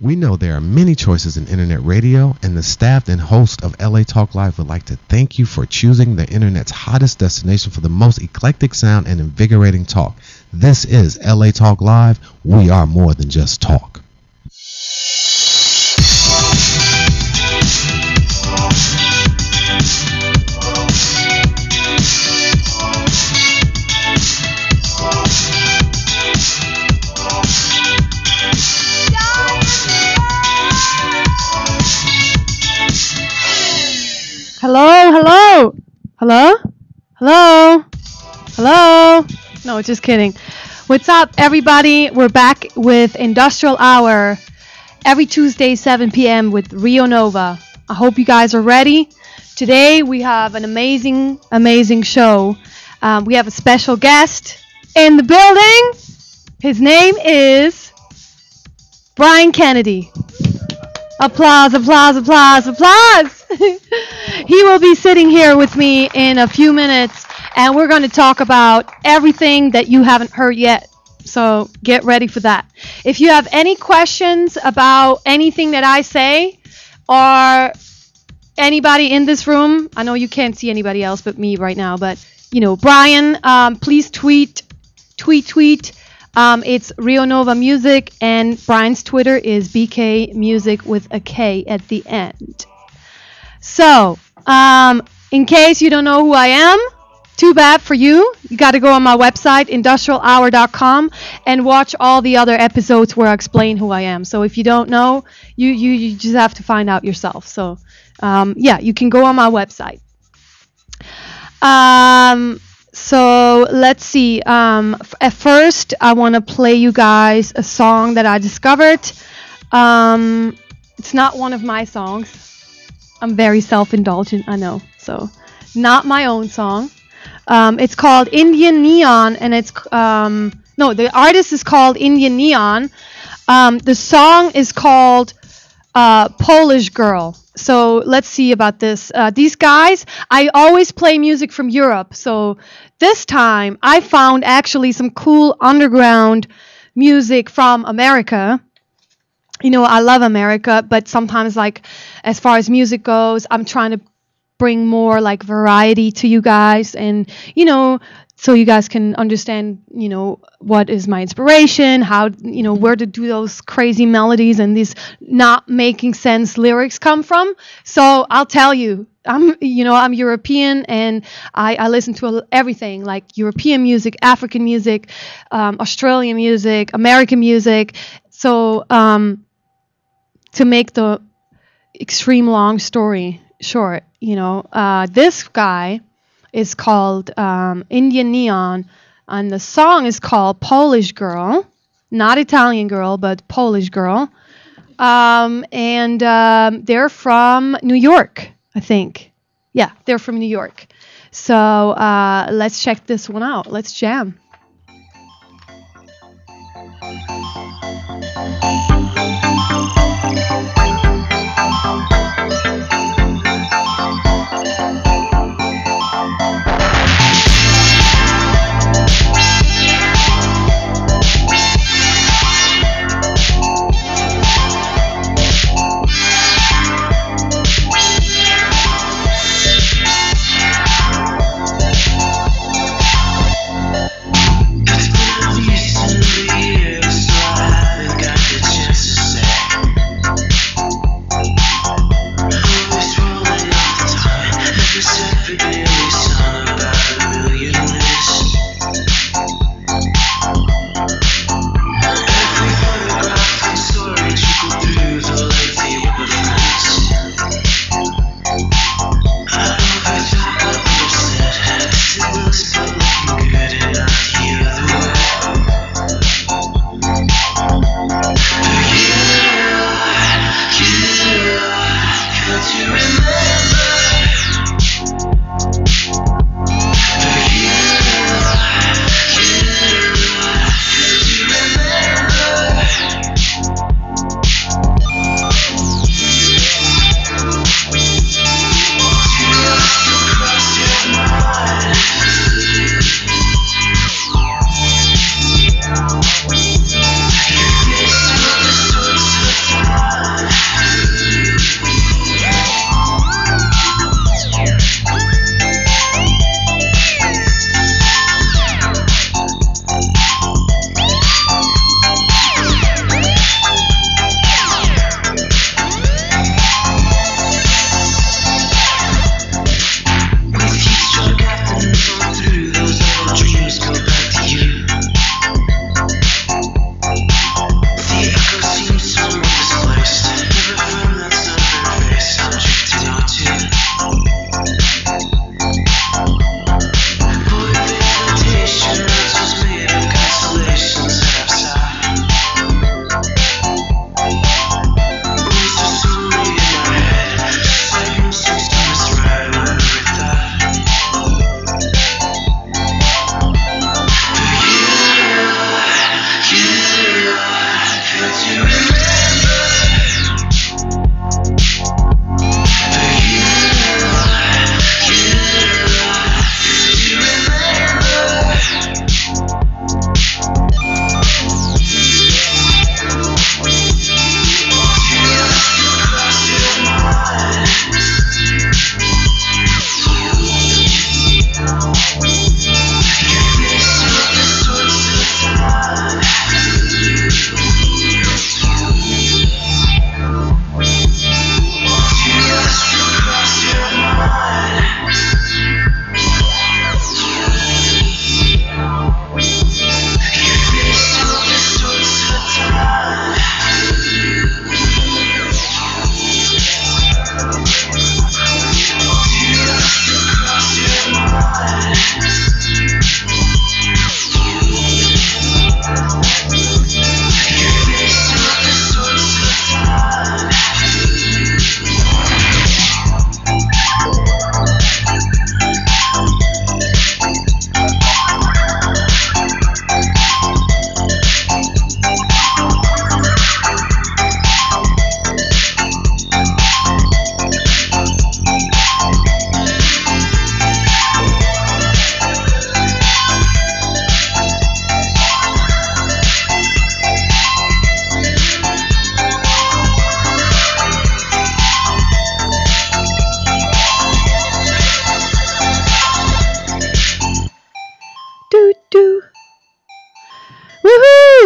We know there are many choices in internet radio, and the staff and host of LA Talk Live would like to thank you for choosing the internet's hottest destination for the most eclectic sound and invigorating talk. This is LA Talk Live. We are more than just talk. Hello? No, just kidding. What's up, everybody? We're back with Industrial Hour every Tuesday, 7 p.m. with Rio Nova. I hope you guys are ready. Today, we have an amazing show. We have a special guest in the building. His name is Brian Kennedy. Applause. He will be sitting here with me in a few minutes, and we're going to talk about everything that you haven't heard yet. So get ready for that. If you have any questions about anything that I say, or anybody in this room, I know you can't see anybody else but me right now, but Brian, please tweet. It's Rio Nova Music, and Brian's Twitter is BK Music with a K at the end. So, in case you don't know who I am, too bad for you. You got to go on my website, industrialhour.com, and watch all the other episodes where I explain who I am. So if you don't know, you just have to find out yourself. So, you can go on my website. So let's see. At first, I want to play you guys a song that I discovered. It's not one of my songs. I'm very self-indulgent, I know. So, not my own song. It's called Indian Neon, and it's the artist is called Indian Neon. The song is called Polish Girl. So let's see about this. These guys, I always play music from Europe. So this time I found actually some cool underground music from America. I love America, but sometimes, like, as far as music goes, I'm trying to bring more, like, variety to you guys, and, so you guys can understand, what is my inspiration, how, where to do those crazy melodies and these not making sense lyrics come from. So I'll tell you, I'm European, and I listen to everything, like European music, African music, Australian music, American music. So, to make the extreme long story short, this guy is called Indian Neon, and the song is called Polish Girl, not Italian girl, but Polish Girl. And they're from New York, I think. Yeah, they're from New York. So let's check this one out. Let's jam.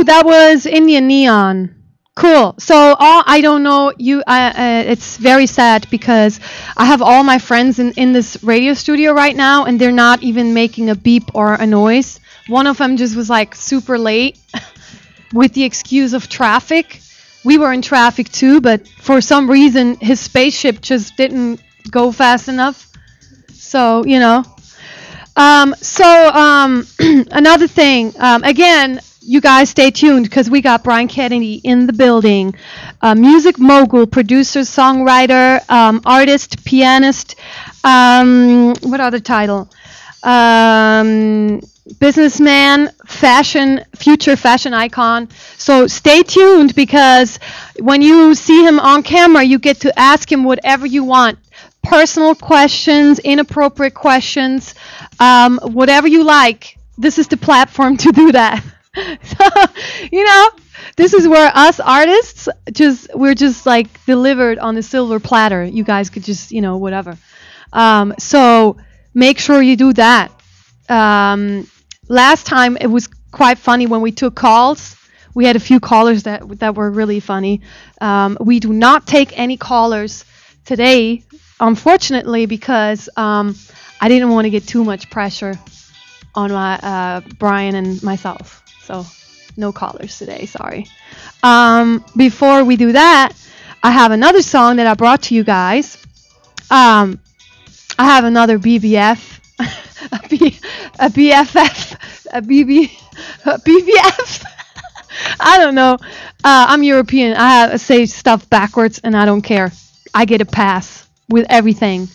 that was Indian Neon. Cool. So I don't know you. It's very sad because I have all my friends in this radio studio right now, and they're not even making a beep or a noise. One of them just was like super late with the excuse of traffic. We were in traffic too, but for some reason his spaceship just didn't go fast enough. So another thing. Again. You guys stay tuned because we got Brian Kennedy in the building. Music mogul, producer, songwriter, artist, pianist. What other title? Businessman, future fashion icon. So stay tuned because when you see him on camera, you get to ask him whatever you want. Personal questions, inappropriate questions, whatever you like. This is the platform to do that. So, this is where us artists we're just like delivered on a silver platter. You guys could just, whatever. So make sure you do that. Last time it was quite funny when we took calls. We had a few callers that were really funny. We do not take any callers today, unfortunately, because I didn't want to get too much pressure on my Brian and myself. So no callers today, sorry. Before we do that, I have another song that I brought to you guys. I have another BBF, a BBF. I don't know. I'm European. I say stuff backwards, and I don't care. I get a pass with everything.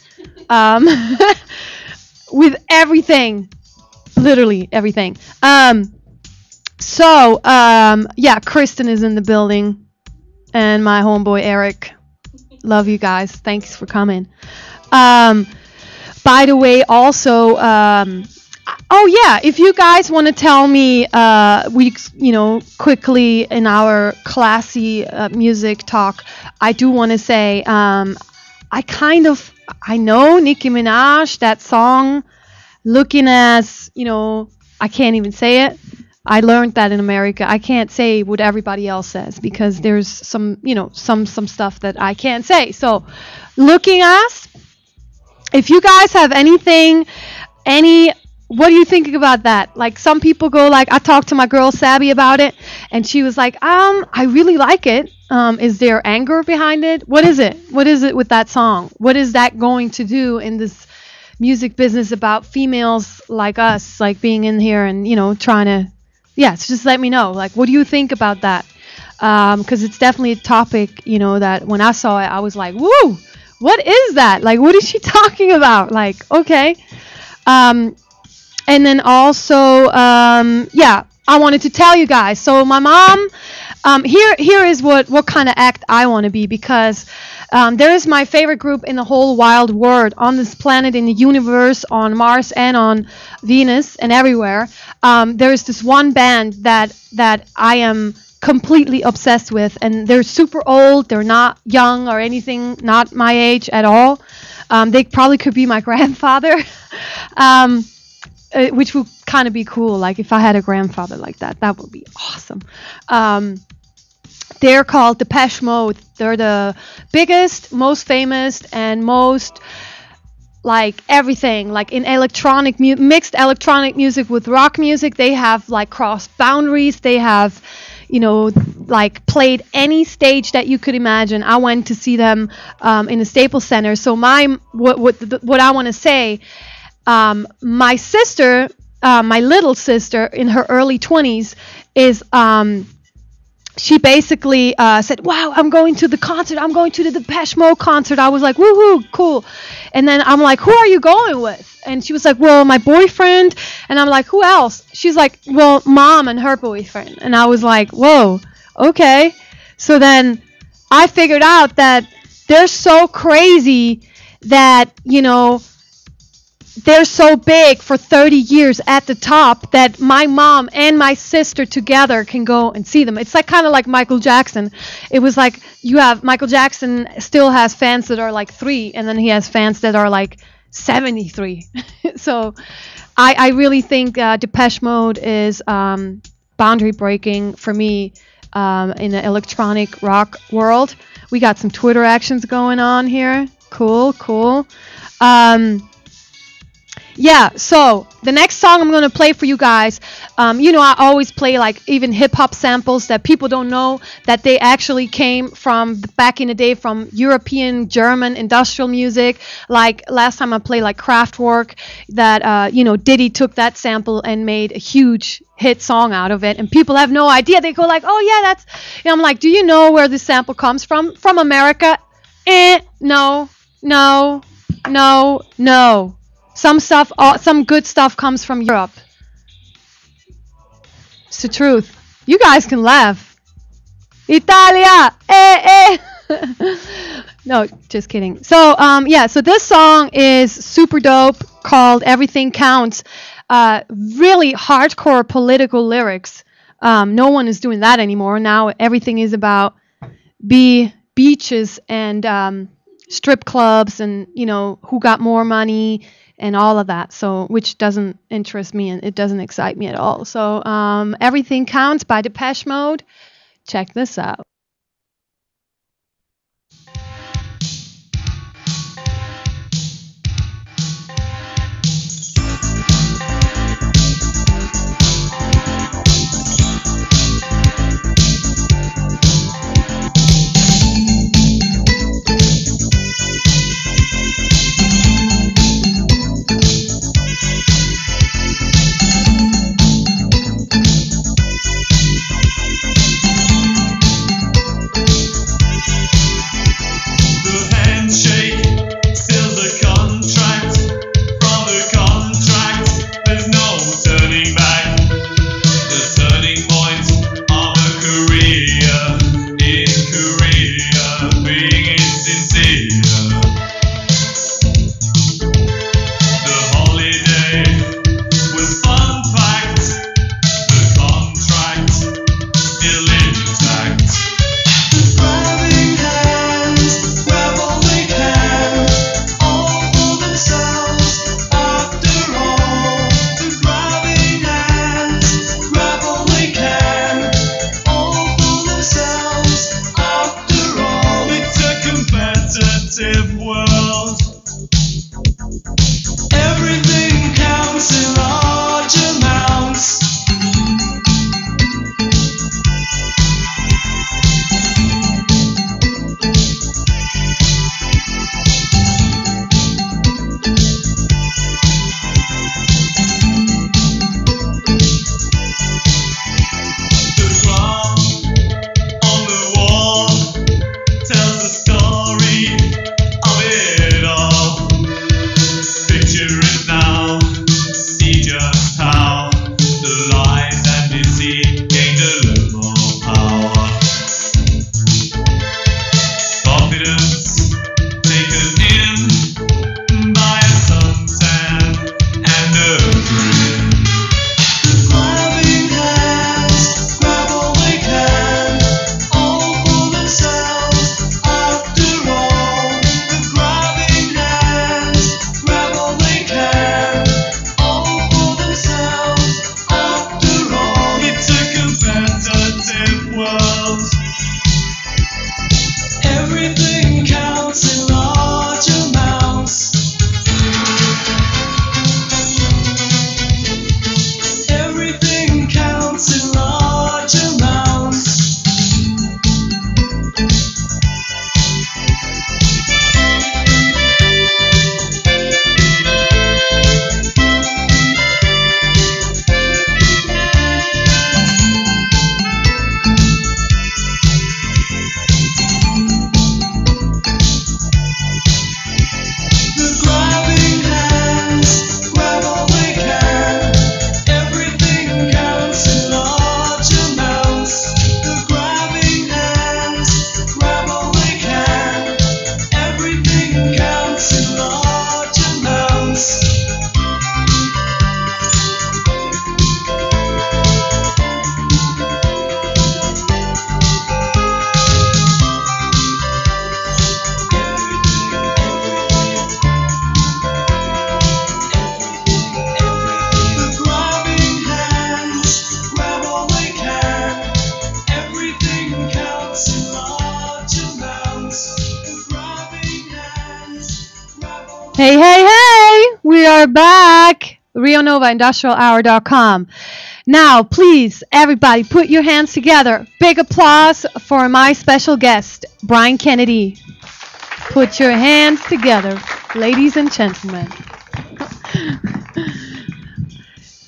With everything. Literally everything. So, Kristen is in the building, and my homeboy Eric. Love you guys. Thanks for coming. By the way, also, if you guys want to tell me, quickly in our classy music talk, I do want to say, I know Nicki Minaj, that song, looking as, I can't even say it. I learned that in America. I can't say what everybody else says because there's some stuff that I can't say. So, looking as, if you guys have what do you think about that? Like, some people go like, I talked to my girl Sabby about it, and she was like, I really like it. Is there anger behind it? What is it? What is it with that song? What is that going to do in this music business about females like us, like being in here and, trying to, so just let me know. Like, what do you think about that? Because it's definitely a topic, that when I saw it, I was like, woo, what is that? Like, what is she talking about? Like, okay. And then also, I wanted to tell you guys. So my mom, here is what kind of act I want to be, because there is my favorite group in the whole wild world, on this planet, in the universe, on Mars and on Venus and everywhere. There is this one band that I am completely obsessed with, and they're super old. They're not young or anything, not my age at all. They probably could be my grandfather, which would kind of be cool. Like, if I had a grandfather like that would be awesome. They're called Depeche Mode. They're the biggest, most famous, and most, like, everything. Like, in electronic mixed electronic music with rock music, they have, like, crossed boundaries. They have, like, played any stage that you could imagine. I went to see them in the Staples Center. So what I want to say, my sister, my little sister, in her early 20s, is she basically said, wow, I'm going to the concert. I'm going to the Depeche Mode concert. I was like, woohoo, cool. And then I'm like, who are you going with? And she was like, well, my boyfriend. And I'm like, who else? She's like, well, mom and her boyfriend. And I was like, whoa, okay. So then I figured out that they're so crazy that, they're so big for 30 years at the top that my mom and my sister together can go and see them. It's like kind of like Michael Jackson. It was like, you have Michael Jackson still has fans that are like 3, and then he has fans that are like 73. So I really think Depeche Mode is boundary breaking for me in the electronic rock world. We got some Twitter actions going on here. Cool. Yeah, so the next song I'm going to play for you guys, I always play like even hip-hop samples that people don't know that they actually came from back in the day from European, German industrial music. Like last time I played like Kraftwerk, that, Diddy took that sample and made a huge hit song out of it. And people have no idea. They go like, oh yeah, that's, I'm like, do you know where this sample comes from? From America? No. Some good stuff comes from Europe. It's the truth. You guys can laugh. Italia! No, just kidding. So, so this song is super dope, called Everything Counts. Really hardcore political lyrics. No one is doing that anymore. Now everything is about beaches and strip clubs and, who got more money and all of that, so which doesn't interest me and it doesn't excite me at all. So Everything Counts by Depeche Mode. Check this out. Took Hey, hey, hey! We are back. RioNovaIndustrialHour.com. Now, please, everybody, put your hands together. Big applause for my special guest, Brian Kennedy. Put your hands together, ladies and gentlemen.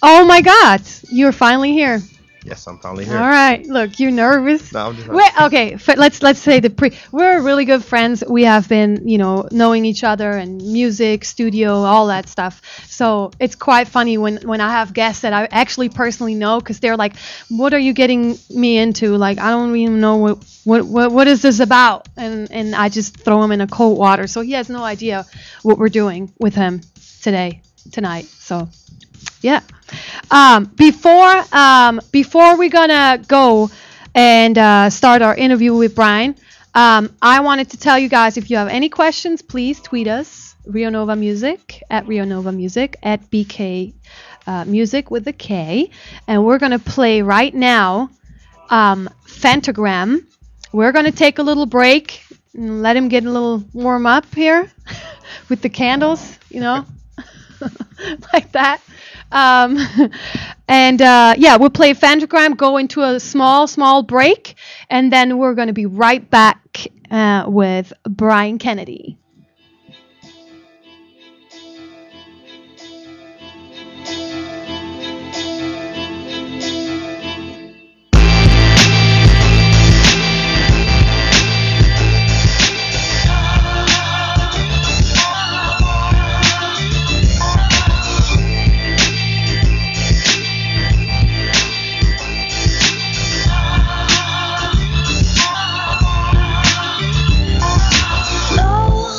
Oh my God, you're finally here. Yes, I'm finally here. All right. Look, you're nervous. No, I'm just Okay. Let's say we're really good friends. We have been, knowing each other and music, studio, all that stuff. So it's quite funny when I have guests that I actually personally know, because they're like, "What are you getting me into? Like, I don't even know what is this about?" And I just throw him in a cold water, so he has no idea what we're doing with him tonight. So. Yeah. Before we're gonna go and start our interview with Brian, I wanted to tell you guys, if you have any questions, please tweet us, Rio Nova Music, at Rio Nova Music, at BK Music with a K, and we're gonna play right now Phantogram. We're gonna take a little break and let him get a little warm up here with the candles, like that. We'll play Phantogram, go into a small break, and then we're going to be right back with Brian Kennedy. No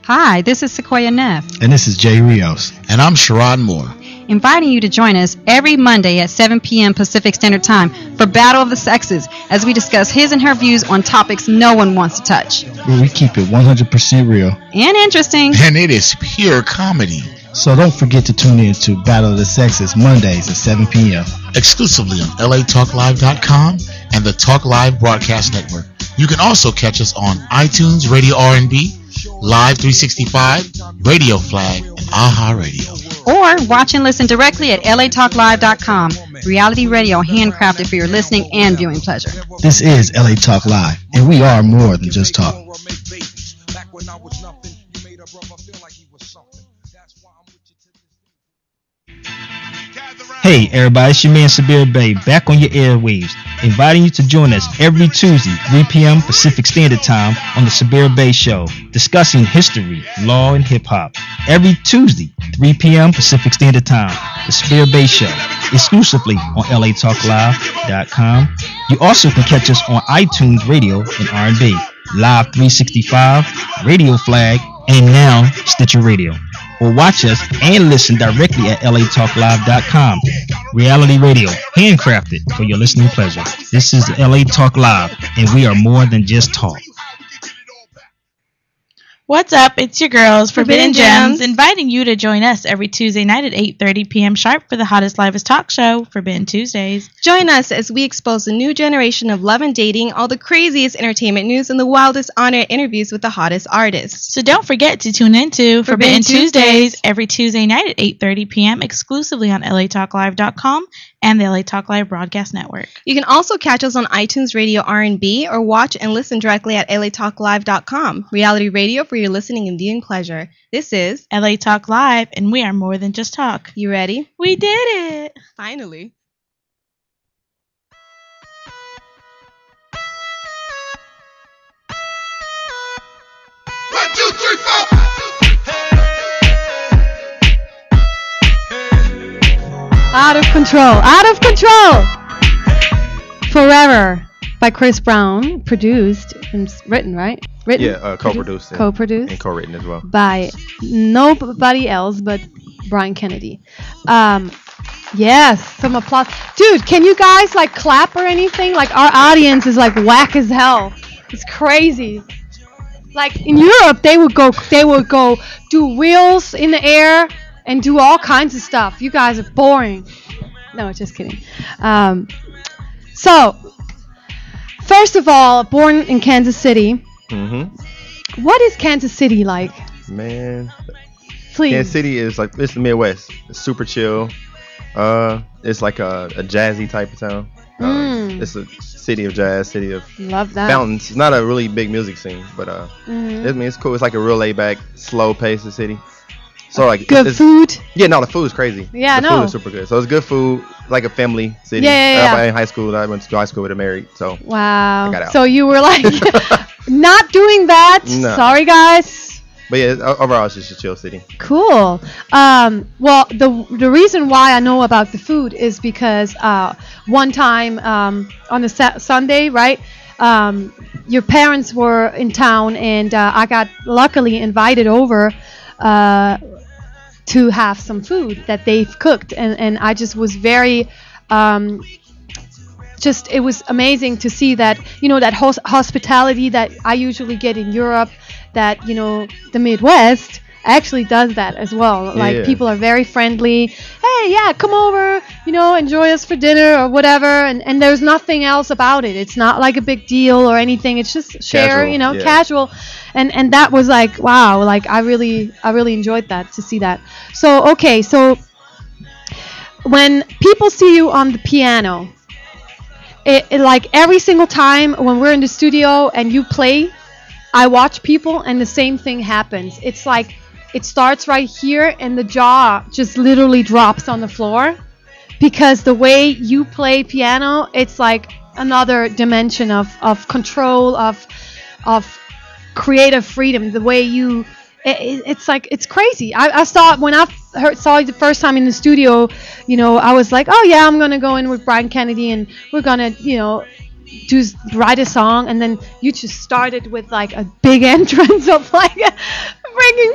Hi, this is Sequoia Neff. And this is Jay Rios. And I'm Sherrod Moore. Inviting you to join us every Monday at 7 p.m. Pacific Standard Time for Battle of the Sexes as we discuss his and her views on topics no one wants to touch. Where we keep it 100% real. And interesting. And it is pure comedy. So don't forget to tune in to Battle of the Sexes Mondays at 7 p.m. Exclusively on latalklive.com and the Talk Live Broadcast Network. You can also catch us on iTunes, Radio R&B, Live 365, Radio Flag, and AHA Radio. Or watch and listen directly at latalklive.com. Reality radio handcrafted for your listening and viewing pleasure. This is LA Talk Live, and we are more than just talk. Hey everybody, it's your man Sabir Bay back on your airwaves, inviting you to join us every Tuesday, 3 p.m. Pacific Standard Time on the Sabir Bay Show, discussing history, law, and hip-hop. Every Tuesday, 3 p.m. Pacific Standard Time, the Sabir Bay Show, exclusively on latalklive.com. You also can catch us on iTunes Radio and R&B, Live 365, Radio Flag, and now Stitcher Radio. Or watch us and listen directly at latalklive.com. Reality radio, handcrafted for your listening pleasure. This is LA Talk Live, and we are more than just talk. What's up? It's your girls, Forbidden Gems, inviting you to join us every Tuesday night at 8:30 p.m. sharp for the hottest, livest talk show, Forbidden Tuesdays. Join us as we expose the new generation of love and dating, all the craziest entertainment news, and the wildest on-air interviews with the hottest artists. So don't forget to tune in to Forbidden Tuesdays every Tuesday night at 8:30 p.m. exclusively on latalklive.com and the LA Talk Live Broadcast Network. You can also catch us on iTunes Radio R&B or watch and listen directly at latalklive.com. Reality radio for your listening and viewing pleasure. This is LA Talk Live, and we are more than just talk. You ready? We did it! Finally. One, two, three, four. Out of Control. Forever by Chris Brown, produced and written, right? Co-produced. Co-produced. And co-written as well. By nobody else but Brian Kennedy. Yes, some applause. Dude, can you guys like clap or anything? Like our audience is like whack as hell. It's crazy. Like in Europe, they would go do wheels in the air and do all kinds of stuff. You guys are boring. No, just kidding. So, first of all, born in Kansas City. Mm-hmm. What is Kansas City like? Man, Please. Kansas City is like, it's the Midwest. It's super chill. It's like a jazzy type of town. It's a city of jazz, city of Love that. fountains. It's not a really big music scene, but it's cool. It's like a real laid back, slow paced city. So like good food. Yeah, no, the food's crazy. Yeah, the food is super good. So it's good food, like a family city. Yeah. In high school, I went to high school with a married. So Wow. I got out. So you were like not doing that. No. Sorry, guys. But yeah, overall, it's just a chill city. Cool. Well, the reason why I know about the food is because one time on a Sunday, right? Your parents were in town, and I got luckily invited over to have some food that they've cooked, and I just was very it was amazing to see that, that hospitality that I usually get in Europe, that the Midwest actually does that as well. Like people are very friendly. Hey, yeah, come over, enjoy us for dinner or whatever, and there's nothing else about it. It's not like a big deal or anything. It's just share, casual. And that was like, wow, like I really enjoyed that, to see that. So okay, so when people see you on the piano, it like every single time when we're in the studio and you play, I watch people and the same thing happens. It's like it starts right here and the jaw just literally drops on the floor, because the way you play piano, it's like another dimension of control, of creative freedom. The way you it's like, it's crazy. I saw it when I saw you the first time in the studio. I was like, oh yeah, I'm gonna go in with Brian Kennedy and we're gonna write a song, and then you just started with like a big entrance of like bringing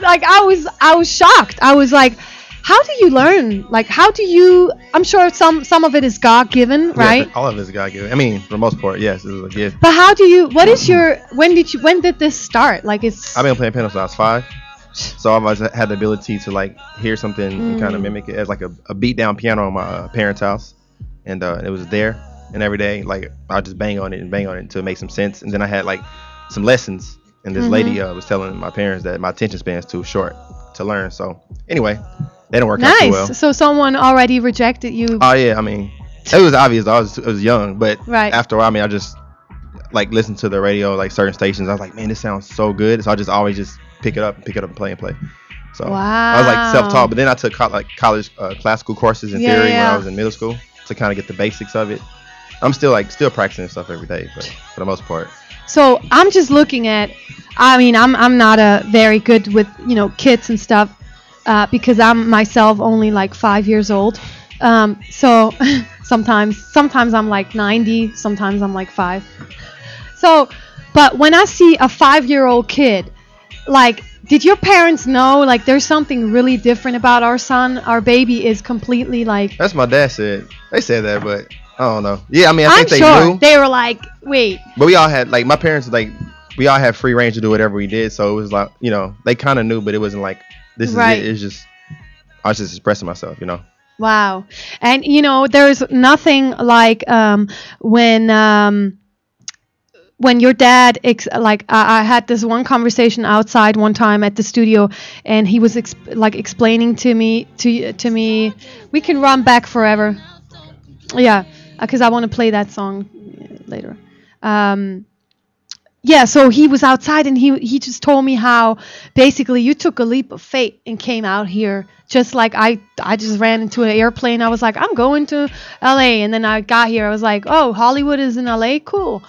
like I was shocked. I was like, how do you learn? Like, how do you? I'm sure some of it is God given, right? Yeah, all of it is God given. I mean, for the most part, yes, it is a gift. But how do you? What is your? When did this start? Like, it's. I've been playing piano since I was 5, so I've always had the ability to like hear something and kind of mimic it as like a beat down piano in my parents' house, and it was there. And every day, like I just bang on it until it makes some sense. And then I had like some lessons, and this lady was telling my parents that my attention span is too short to learn. So anyway, they didn't work out too well. So someone already rejected you. Oh yeah, I mean, it was obvious. I was young, but Right. after a while, I mean, I just like listened to the radio, like certain stations. I was like, man, this sounds so good. So I just always just pick it up and play. So I was like self-taught, but then I took college classical courses in theory when I was in middle school to kind of get the basics of it. I'm still practicing stuff every day, but for the most part. So I'm just looking at. I mean, I'm not very good with kids and stuff because I'm myself only like 5 years old. So sometimes I'm like 90, sometimes I'm like 5. So, but when I see a 5-year-old kid, like, did your parents know like there's something really different about our son? Our baby is completely like. That's what my dad said. They said that, but I don't know. Yeah, I mean, I think they sure knew. They were like, wait. But we all had like my parents like we all had free range to do whatever we did. So it was like they kind of knew, but it wasn't like this is it. It's just I was just expressing myself, Wow. And there's nothing like when your dad I had this one conversation outside one time at the studio, and he was explaining to me we can run back forever. Yeah, because I want to play that song later. Yeah, so he was outside, and he just told me how basically you took a leap of faith and came out here, just like I just ran into an airplane. I was like, I'm going to LA, and then I got here. I was like, oh, Hollywood is in LA, cool.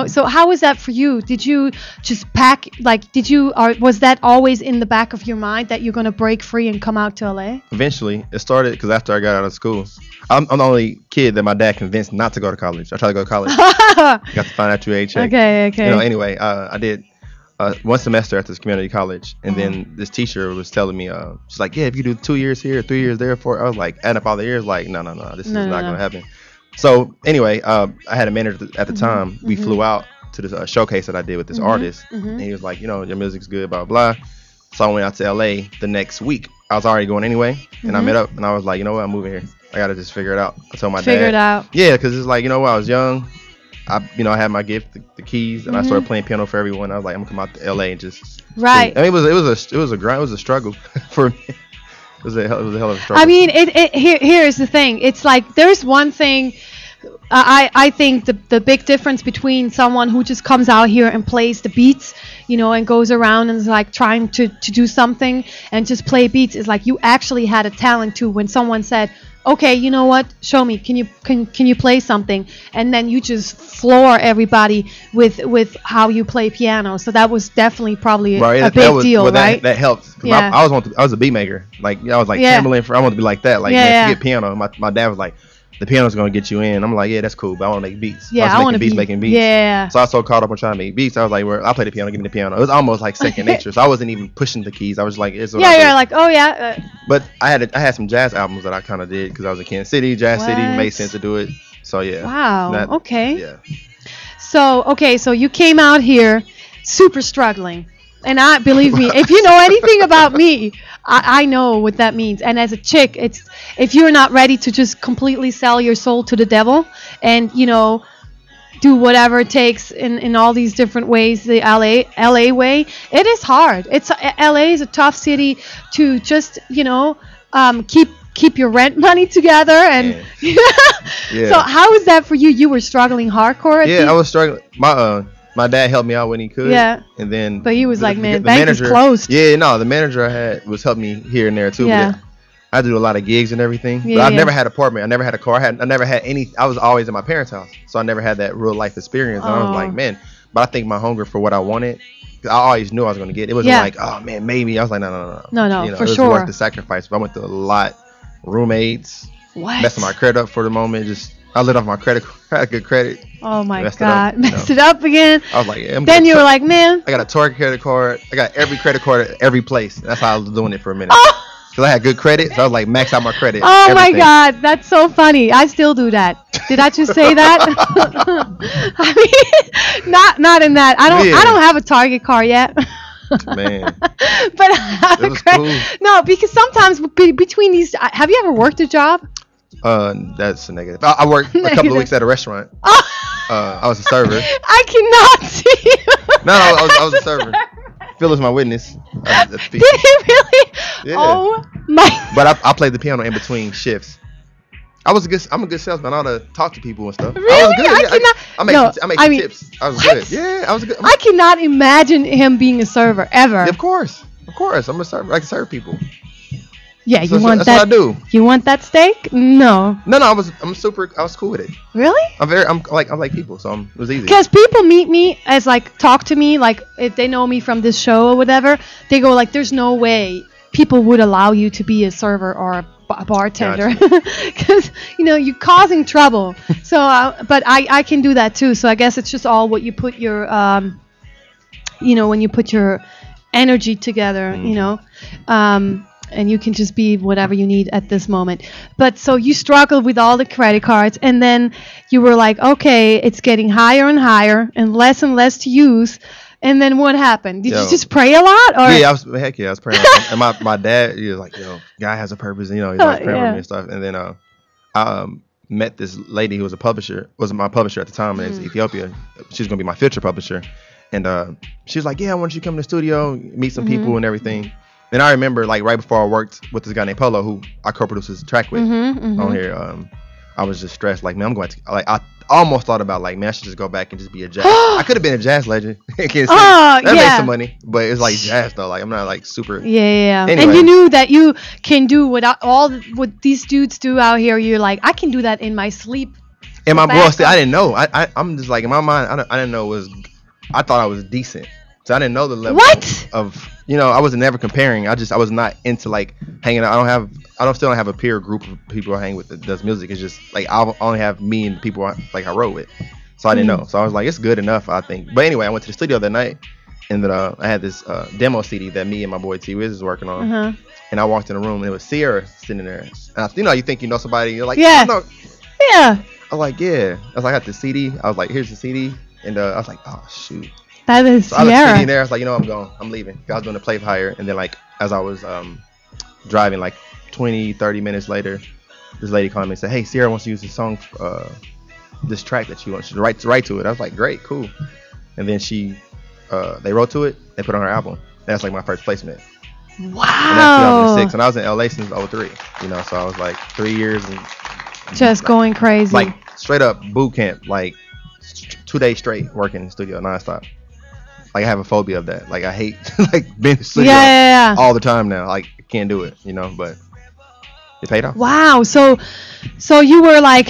So how was that for you? Did you just pack, was that always in the back of your mind that you're gonna break free and come out to LA? Eventually, it started because after I got out of school, I'm the only kid that my dad convinced not to go to college. I tried to go to college. Got the financial aid check. Okay. Anyway, I did one semester at this community college, and then this teacher was telling me, she's like, yeah, if you do 2 years here, 3 years there, 4. I was like, adding up all the years, like, no, this is not gonna happen. So anyway, I had a manager at the time. We flew out to this showcase that I did with this artist, and he was like, your music's good, blah blah. So I went out to LA the next week. I was already going anyway, and I met up, and I was like, you know what, I'm moving here. I gotta just figure it out. I told my dad. Figure it out. Yeah, because it's like, I was young. I had my gift, the keys, and I started playing piano for everyone. I was like, I'm gonna come out to LA and just. Right. I mean, it was a grind. It was a struggle for me. It was a hell of a struggle. I mean, here's the thing. It's like there's one thing. I think the big difference between someone who just comes out here and plays the beats, and goes around and is like trying to do something and just play beats is like you actually had a talent too. When someone said, okay, you know what? Show me. Can you play something? And then you just floor everybody with how you play piano. So that was definitely probably a big deal, right? That helped. Yeah. I was a beat maker. Like I was like Timberland. I wanted to be like that. Like man, forget piano. My dad was like, the piano's gonna get you in. I'm like, yeah, that's cool, but I want to make beats. Yeah, I want to making beats. Yeah. So I was so caught up on trying to make beats. I was like, well, I'll play the piano. Give me the piano. It was almost like second nature. So I wasn't even pushing the keys. I was like, it's what I do. You're like, oh yeah. But I had some jazz albums that I kind of did because I was in Kansas City. Jazz City made sense to do it. So yeah. Wow. Okay. Yeah. So you came out here super struggling. And believe me, if you know anything about me, I know what that means. And as a chick, it's if you're not ready to just completely sell your soul to the devil and, do whatever it takes in all these different ways, the LA way, it is hard. LA is a tough city to just, keep your rent money together. And yeah. So how was that for you? You were struggling hardcore? I was struggling. My dad helped me out when he could. Yeah. And then. But he was like, man, bank is closed. Yeah, no, the manager I had was helping me here and there too. Yeah. But I had to do a lot of gigs and everything. Yeah, but I've never had an apartment. I never had a car. I never had any. I was always in my parents' house. So I never had that real life experience. And I was like, man. But I think my hunger for what I wanted, I always knew I was going to get. It wasn't like, oh man, maybe. I was like, no. No, for it was sure. worth the sacrifice. But I went through a lot. Roommates. What? Messing my credit up for the moment. Just I lit off my credit card. I had good credit. Oh my Messed it God, up, you messed know. it up again. I was like, yeah, Then you were like, man. I got a Target credit card. I got every credit card at every place. That's how I was doing it for a minute. Oh, Because I had good credit, so I was like, max out my credit. oh my everything. God, that's so funny. I still do that. Did I just say that? I mean, not in that. I Yeah. don't have a Target card yet. Man, But I have it a was credit. cool. No, because sometimes between these, have you ever worked a job? That's a negative. I worked a couple Negative. of weeks at a restaurant. Oh, I was a server. I cannot see you. No, I was a server. Phil is my witness. Did he really? Yeah. Oh my. But I played the piano in between shifts. I'm a good salesman. I know how to talk to people and stuff. I Really? was good. I yeah. cannot- I make No, I make I some mean, tips. I was what? good. Yeah, I was good. I cannot imagine him being a server ever. Yeah, of course. I'm a server. I can serve people. Yeah, you So want that's that? what I do. You want that steak? No. No, I was cool with it. Really? I'm like people, so it was easy. Because people meet me as like talk to me, like if they know me from this show or whatever, they go like, "There's no way people would allow you to be a server or a bartender, because you're causing trouble." So, but I can do that too. So I guess it's just all what you put your, when you put your energy together, and you can just be whatever you need at this moment. But so you struggled with all the credit cards, and then you were like, okay, it's getting higher and higher and less to use. And then what happened? Did you just pray a lot? Or? Yeah, I was praying. And my dad, he was like, God has a purpose. And, he's like praying for me and stuff. And then I met this lady who was my publisher at the time, and it's Ethiopia. She's gonna be my future publisher. And she was like, yeah, I want you to come to the studio, meet some people and everything. And I remember, like, right before I worked with this guy named Polo, who I co-produced his track with on here. I was just stressed, like, man, I'm going to, like, I almost thought about, like, man, I should just go back and just be a jazz. I could have been a jazz legend. That makes some money, but it's like jazz though. Like, I'm not like super. Yeah. Anyway. And you knew that you can do what these dudes do out here. You're like, I can do that in my sleep. In my boy, I didn't know. I'm just like, in my mind, I didn't know it was. I thought I was decent. So I didn't know the level of I wasn't never comparing. I was not into like hanging out. I still don't have a peer group of people I hang with that does music. It's just like I only have me and people I wrote with. So I didn't know. So I was like, it's good enough, I think. But anyway, I went to the studio that night, and then I had this demo CD that me and my boy T Wiz was working on. And I walked in the room, and it was Sierra sitting there. And you think you know somebody. You're like, yeah. Yeah. I was like, yeah. I was like, I got the CD. I was like, here's the CD. And I was like, oh shoot. That is so I was Sierra. sitting there. I was like, I'm going. I'm leaving. I was doing a play for hire. And then like as I was driving like 20, 30 minutes later, this lady called me and said, hey, Sierra wants to use this song, this track that she wants to write to it. I was like, great, cool. And then they wrote to it. They put it on her album. And that's like my first placement. Wow. And that's 2006. And I was in LA since 03. So I was like 3 years and just like, going crazy. Like straight up boot camp, like 2 days straight working in the studio nonstop. Like I have a phobia of that. Like I hate like being in the studio all the time now. Like I can't do it, but it paid off. Wow. So you were like,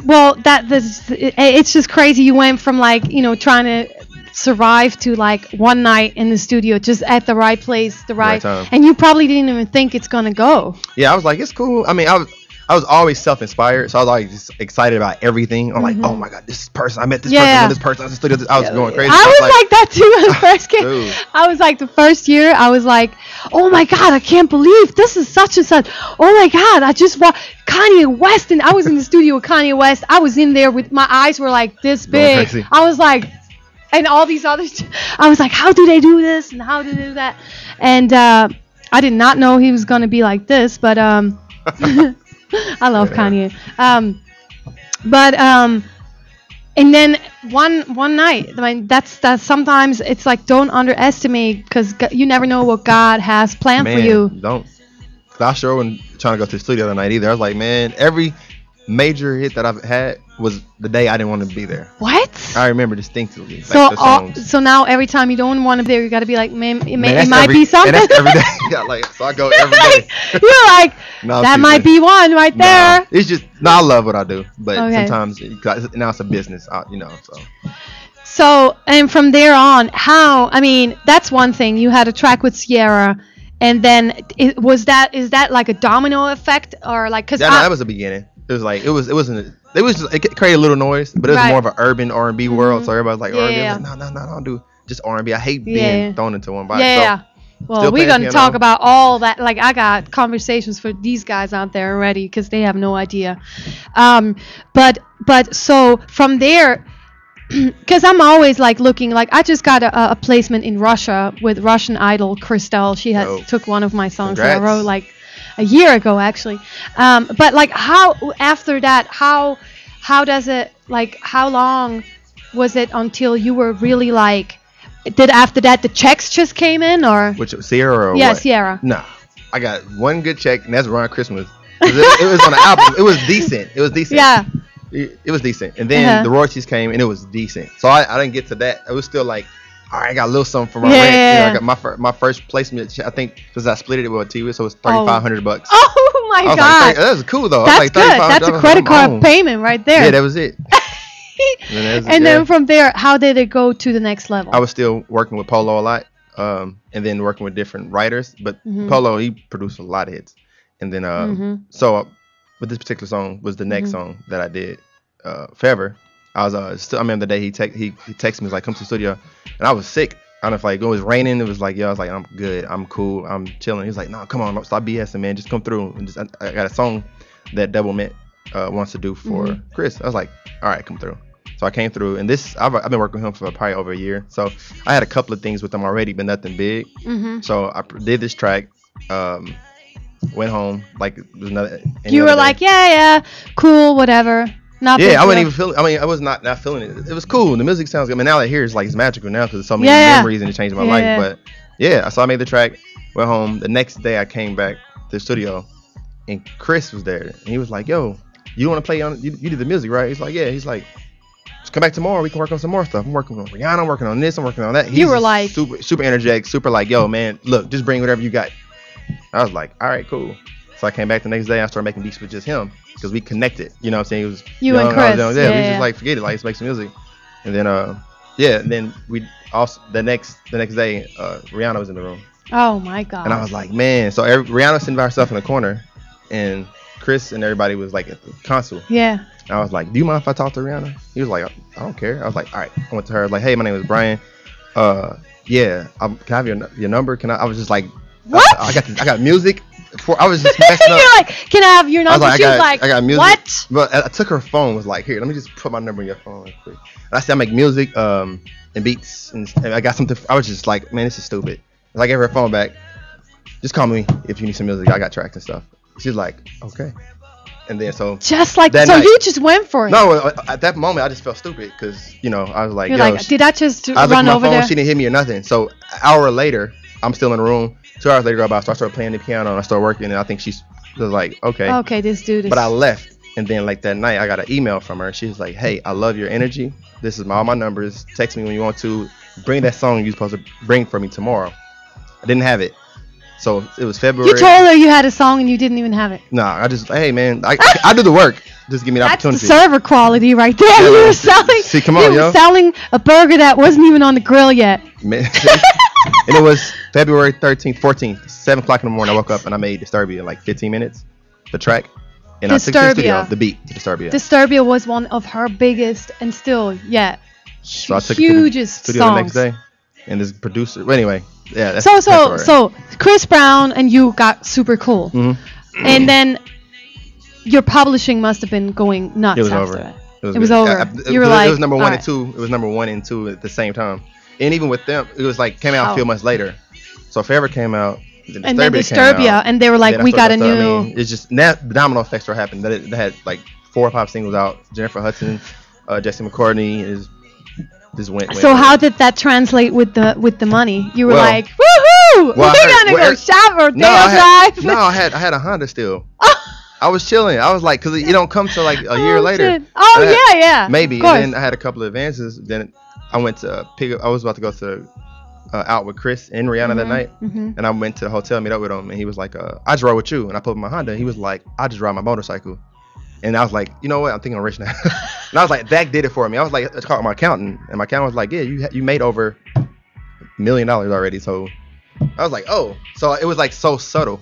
well, it's just crazy. You went from like, trying to survive to like one night in the studio, just at the right place, the right time. And you probably didn't even think it's gonna go. Yeah, I was like, it's cool. I mean, I was always self-inspired, so I was always just excited about everything. I'm like, oh my god, this person, I met this person, I was studio. I was going crazy. I was like that too when I first came. Dude. I was like the first year, I was like, oh my god, I can't believe this is such and such. Oh my god, I just watched Kanye West, and I was in the studio with Kanye West. I was in there with my eyes were like this big. I was like, and all these others, I was like, how do they do this and how do they do that? And I did not know he was gonna be like this, but I love Kanye. And then one night, I mean, that's sometimes it's like, don't underestimate, because you never know what God has planned for you. Don't. I sure wasn't trying to go to the studio that night either. I was like, man, every major hit that I've had was the day I didn't want to be there. What? I remember distinctly. So now every time you don't want to be there, you got to be like, man, it might be something. And that's every day. Yeah, like, so I go every day. You're like, that might be one right there. It's just, I love what I do, but sometimes now it's a business, so. So, and from there on, that's one thing. You had a track with Sierra, and then is that like a domino effect, or like, that was the beginning. It was like, it wasn't it created a little noise, but it was Right. more of an urban R&B world. Mhm. So everybody's like, Yeah, R&B. yeah. I'm like, no, don't do just R&B. I hate Yeah. being thrown into one by Yeah. itself. Well, Still we're playing gonna piano. talk about all that. Like, I got conversations for these guys out there already because they have no idea. But so from there, because I'm always like looking. Like, I just got a placement in Russia with Russian idol Christelle. She had Dope. took one of my songs that I Congrats. wrote like a year ago actually. But like, how after that, how does it, like, how long was it until you were really like? Did after that the checks just came in, or? Which Sierra or Yeah, what? Sierra. Nah, I got one good check, and that's around Christmas. It was on the album. It was decent. It was decent. Yeah. It was decent. And then Uh-huh. the royalties came, and it was decent. So I didn't get to that. It was still like, all right, I got a little something for my rent. You know, I got my first placement. I think because I split it with TV, so it was $3,500. Oh my I was God. like, that was cool though. I was That's like, good. That's a $3,500 credit on my card own. payment right there. Yeah, that was it. And then from there, how did it go to the next level? I was still working with Polo a lot, and then working with different writers. But Mhm. Polo, he produced a lot of hits. And then, Mhm. so with this particular song was the next Mhm. song that I did, Forever. I was still. I remember the day he texted me, was like, come to the studio, and I was sick. I don't know if like it was raining. It was like, yo, I was like, I'm good, I'm cool, I'm chilling. He was like, no, come on, stop BSing, man, just come through. And just I got a song that Double Mint wants to do for Mhm. Chris. I was like, all right, come through. So I came through, and this I've been working with him for probably over a year. So I had a couple of things with him already, but nothing big. Mhm. So I did this track, went home, like it was another. any You were other day. like, yeah, cool, whatever. Not big Yeah, I wasn't deal. even feeling. I mean, I was not feeling it. It was cool. The music sounds good. I mean, now that I hear it's like it's magical now because there's so many Yeah. memories and it changed my Yeah. life. But yeah, so I made the track, went home. The next day I came back to the studio, and Chris was there, and he was like, "Yo, you want to play on? You did the music, right?" He's like, "Yeah." He's like, "Just come back tomorrow. We can work on some more stuff. I'm working on Rihanna. I'm working on this. I'm working on that." You were just like- super energetic, super like, "Yo, man, look, just bring whatever you got." I was like, "All right, cool." So I came back the next day. I started making beats with just him because we connected. You know what I'm saying? It was You and young, I was Chris, young, yeah, we yeah. just like forget it. Like let's make some music. And then and then we also the next day Rihanna was in the room, Oh my God. and I was like, man. So Rihanna was sitting by herself in the corner, and Chris and everybody was like at the console. Yeah. And I was like, do you mind if I talk to Rihanna? He was like, I don't care. I was like, all right. I went to her. I was like, hey, my name is Brian. Yeah, can I have your number? Can I was just like, What? I got music. I was just messing up. You're like, can I have your I was number? like, She was like, I got music. what? But I took her phone. Was like, here, let me just put my number in your phone real quick. And I said, I make music, and beats, and I got something. I was just like, man, this is stupid. So I gave her phone back. Just call me if you need some music. I got tracks and stuff. She's like, okay. And then so Just like, that so night- you just went for it. no, at that moment I just felt stupid because I was like, You're yo, like, did I just I looked at run my over phone. there? She didn't hit me or nothing. So an hour later, I'm still in the room. 2 hours later go by. So I started playing the piano and I started working. And I think she was like, okay. Okay, this dude is. But I left. And then like that night, I got an email from her. She was like, hey, I love your energy. This is all my numbers. Text me when you want to. Bring that song you're supposed to bring for me tomorrow. I didn't have it. So it was February. You told her you had a song and you didn't even have it. Nah, I just, hey man, I do the work. Just give me the That's the opportunity. server quality right there. Yeah, You man. were selling. See, come on, you were yo. selling a burger that wasn't even on the grill yet. Man. And it was February 13th, 14th, 7 o'clock in the morning. I woke up and I made Disturbia in like 15 minutes, the track. And I took it to the studio, Disturbia. the beat to Disturbia. Disturbia was one of her biggest and still, So I took it to the hugest studio songs. the next day. And this producer, well, anyway, yeah. That's, So that's all right. so Chris Brown and you got super cool, Mhm. and then your publishing must have been going nuts It was after over. that. It was It was good. over. You were it like, was number one all and right. two. It was number 1 and 2 at the same time. And even with them, it was like came out a few Wow. months later. So Forever came out. And then Disturbia came Disturbia, out, and they were like, then I we started- got a new. I mean, it's just that domino effects are happening. That it had like 4 or 5 singles out. Jennifer Hudson, Jesse McCartney is just went. So how did that translate with the money? You were Well- like, woohoo! Well, I We're heard- gonna well, go shop or No, I drive. had a Honda still. I was chilling. I was like, cause it don't come till like a year Oh, later. shit. Oh, And I had- yeah. Maybe. Of course. And then I had a couple of advances. Then I went to pick up. I was about to go to out with Chris and Rihanna that night, Mhm. and I went to the hotel, meet up with him, and he was like, "I just ride with you," and I put my Honda. He was like, "I just ride my motorcycle," and I was like, "You know what? I'm thinking I'm rich now." And I was like, "That did it for me." I was like, "Let's call my accountant," and my accountant was like, "Yeah, you made over $1 million already." So I was like, "Oh," so it was like so subtle.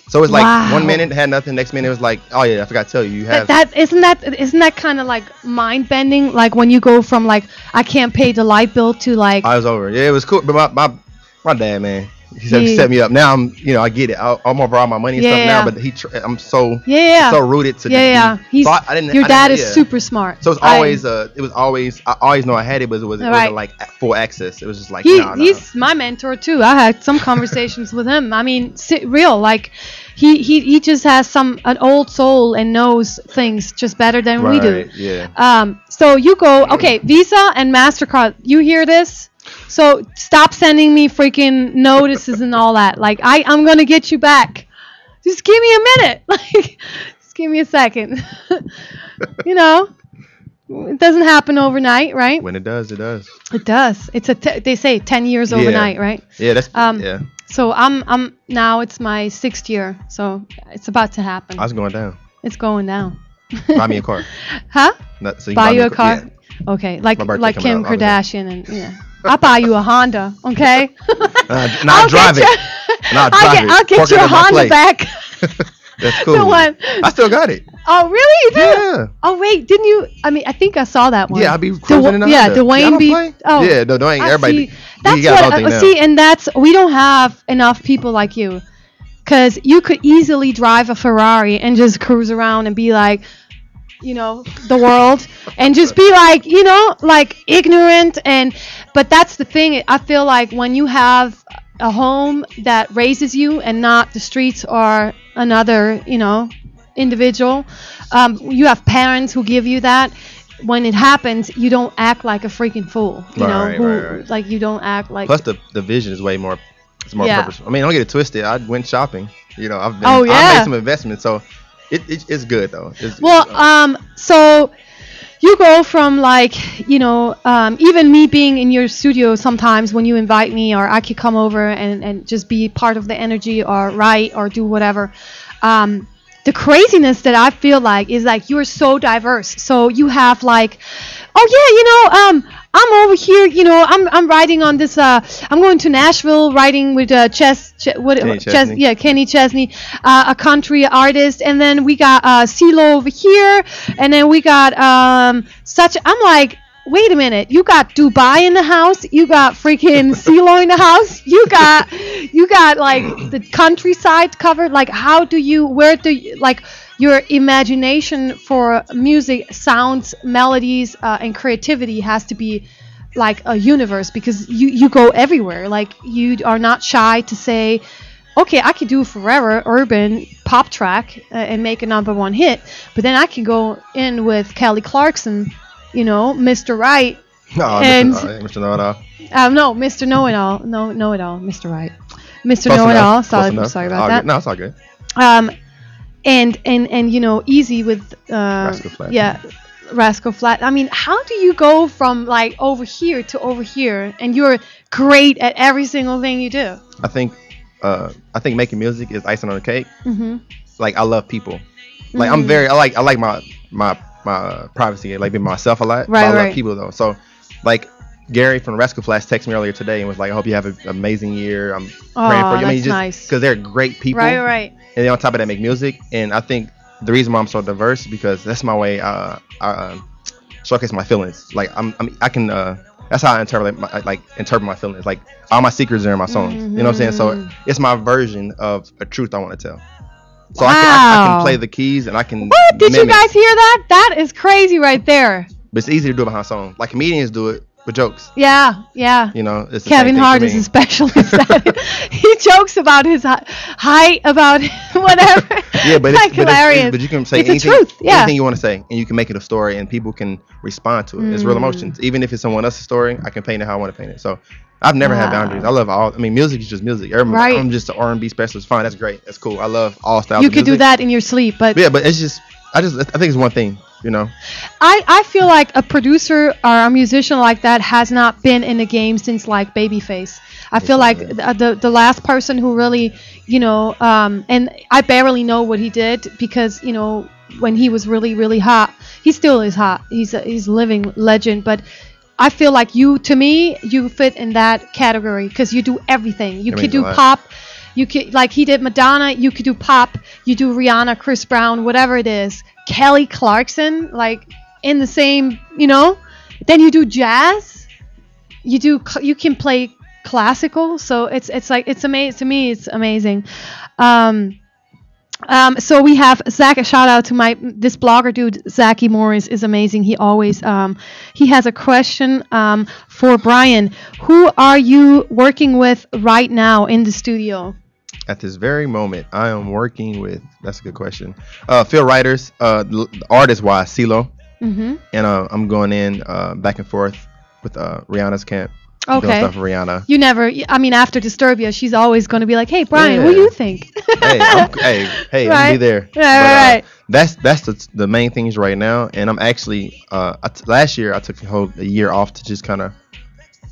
So it's like Wow. 1 minute had nothing, next minute it was like, oh yeah, I forgot to tell you, you have. That isn't that kind of like mind bending? Like when you go from like I can't pay the light bill to like I was over. Yeah, it was cool. But my dad, man, he set me up. Now I get it. I'm over all my money and stuff now. But I'm so rooted to He's, so I didn't, your dad didn't, is super smart. So it's always I always know I had it, but it wasn't like full access. It was just like he's my mentor too. I had some conversations with him. I mean, real like he just has an old soul and knows things just better than we do. Yeah. So you go, okay, Visa and MasterCard. You hear this? So stop sending me freaking notices and all that. Like I'm gonna get you back. Just give me a minute. Like just give me a second. You know, it doesn't happen overnight, right? When it does, it does. It does. It's they say 10 years overnight, right? Yeah, that's yeah. So I'm now it's my 6th year, so it's about to happen. I was going down. It's going down. Buy me a car. Huh? So you buy you a car? car? Yeah. Okay, like coming Kim up, Kardashian and yeah. I'll buy you a Honda, okay? Not drive it. I'll get your Honda back. That's cool. The one. I still got it. Oh, really? You do? Yeah. Oh, wait. Didn't you? I mean, I think I saw that one. Yeah, I'll be cruising in the yeah, Honda. Dwayne B. Oh. Yeah, Dwayne. Everybody. See, that's what. We don't have enough people like you. Because you could easily drive a Ferrari and just cruise around and be like, you know, the world. And just be like, you know, like ignorant. But that's the thing. I feel like when you have a home that raises you and not the streets or another, you know, individual, you have parents who give you that. When it happens, you don't act like a freaking fool. You know, right. Like you don't act like. Plus the vision is way more. It's more purposeful. I mean, don't get it twisted. I went shopping. You know, I've made some investments, so it's good though. So you go from like, you know, even me being in your studio sometimes when you invite me, or I could come over and just be part of the energy or write or do whatever. The craziness that I feel like is like you're so diverse. So you have like, oh yeah, you know, I'm over here, you know, I'm writing on this. I'm going to Nashville, writing with Kenny Chesney, a country artist, and then we got CeeLo over here, and then we got I'm like, wait a minute, you got Dubai in the house, you got freaking CeeLo in the house, you got like the countryside covered. Like, where do you, like, your imagination for music, sounds, melodies, and creativity has to be like a universe, because you go everywhere. Like, you are not shy to say, okay, I could do forever urban pop track and make a #1 hit, but then I can go in with Kelly Clarkson, you know, Mr. Right. And Mr. Know-It-All. No, Mr. Know-It-All. No, Know-It-All. Mr. Right. Mr. Know-It-All. Sorry about that. No, it's all good. And you know, easy with Rascal Flatts. Yeah, Rascal Flatts. I mean, how do you go from like over here to over here, and you're great at every single thing you do? I think making music is icing on the cake. Mm-hmm. Like, I love people. Like, I like my privacy, like being myself a lot. Right, but I love people though. So like Gary from Rascal Flatts texted me earlier today and was like, I hope you have an amazing year. I'm praying for you. I mean, that's nice. Because they're great people. Right. And then on top of that, make music. And I think the reason why I'm so diverse is because that's my way I showcase my feelings. Like I can that's how I interpret my feelings. Like, all my secrets are in my songs. Mm-hmm. You know what I'm saying? So it's my version of a truth I want to tell. So wow. I can play the keys and I can. What? Did mimic. You guys hear that? That is crazy right there. But it's easy to do it behind songs. Like, comedians do it with jokes. Yeah. You know, it's the Kevin same thing Hart for is me. a specialist at it. He jokes about his height, about whatever. Yeah, but like it's hilarious. But you can say it's anything, the truth. Yeah. anything you want to say, and you can make it a story, and people can respond to it. It's real emotions. Even if it's someone else's story, I can paint it how I want to paint it. So I've never had boundaries. I love all. I mean, music is just music. Right. I'm just an R&B specialist. Fine, that's great. That's cool. I love all styles. You of could music. do that in your sleep, but Yeah, but it's just. I think it's one thing. You know. I feel like a producer or a musician like that has not been in the game since like Babyface. I feel like the last person who really, you know, and I barely know what he did, because, you know, when he was really, really hot, he still is hot. He's a living legend, but I feel like to me, you fit in that category, because you do everything. You could do pop, You could, like he did Madonna, you could do pop, you do Rihanna, Chris Brown, whatever it is. Kelly Clarkson, like in the same, you know. Then you do jazz. You can play classical. So it's like it's amazing to me. It's amazing. So we have Zach. A shout out to this blogger dude, Zachy Morris, is amazing. He always he has a question for Brian. Who are you working with right now in the studio? At this very moment, I am working with. That's a good question. Phil Writers, artist-wise, CeeLo, and I'm going in back and forth with Rihanna's camp. Doing stuff for Rihanna. You never. I mean, after Disturbia, she's always going to be like, "Hey, Brian, what do you think?" hey, I'm gonna be there. Right. That's the main things right now. And I'm actually last year I took a year off to just kind of